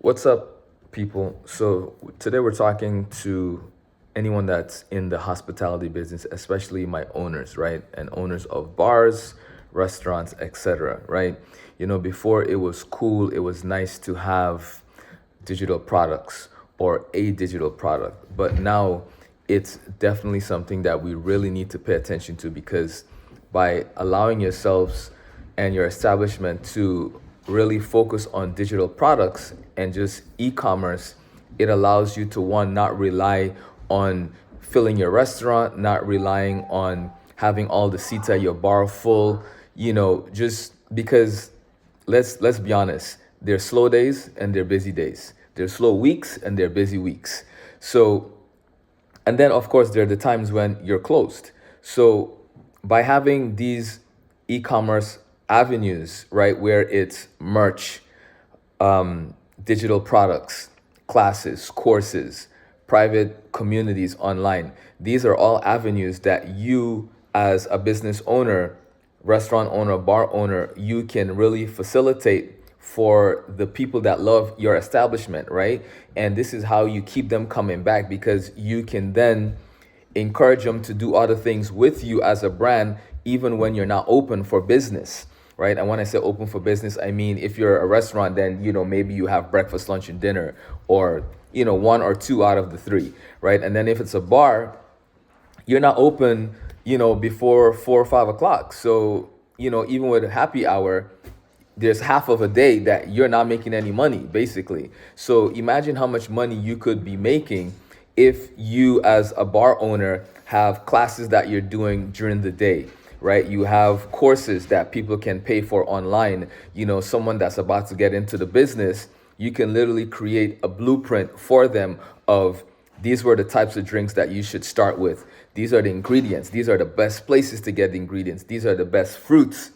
What's up, people? So, today we're talking to anyone that's in the hospitality business, especially my owners, right? And owners of bars, restaurants, etc., right? Before it was cool, it was nice to have digital products or a digital product, but now it's definitely something that we really need to pay attention to because by allowing yourselves and your establishment to really focus on digital products and just e-commerce, it allows you to one, not rely on filling your restaurant, not relying on having all the seats at your bar full, just because let's be honest, there's slow days and they're busy days. There's slow weeks and they're busy weeks. So, and then of course there are the times when you're closed. So by having these e-commerce avenues, right, where it's merch, digital products, classes, courses, private communities online. These are all avenues that you, as a business owner, restaurant owner, bar owner, you can really facilitate for the people that love your establishment, right? And this is how you keep them coming back because you can then encourage them to do other things with you as a brand, even when you're not open for business, right? And when I say open for business, I mean, if you're a restaurant, then, maybe you have breakfast, lunch, and dinner, or, one or two out of the three, right? And then if it's a bar, you're not open, before 4 or 5 o'clock. So, even with a happy hour, there's half of a day that you're not making any money, basically. So imagine how much money you could be making if you, as a bar owner, have classes that you're doing during the day, right? You have courses that people can pay for online. Someone that's about to get into the business, you can literally create a blueprint for them of these were the types of drinks that you should start with. These are the ingredients. These are the best places to get the ingredients. These are the best fruits.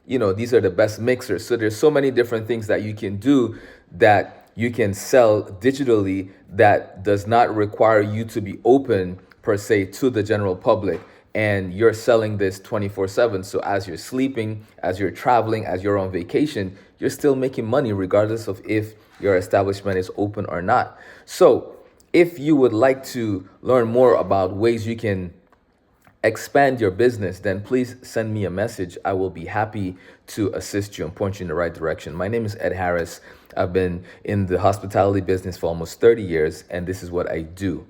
These are the best mixers. So there's so many different things that you can do that you can sell digitally that does not require you to be open per se to the general public. And you're selling this 24/7. So as you're sleeping, as you're traveling, as you're on vacation, you're still making money regardless of if your establishment is open or not. So if you would like to learn more about ways you can expand your business, then please send me a message. I will be happy to assist you and point you in the right direction. My name is Ed Harris. I've been in the hospitality business for almost 30 years, and this is what I do.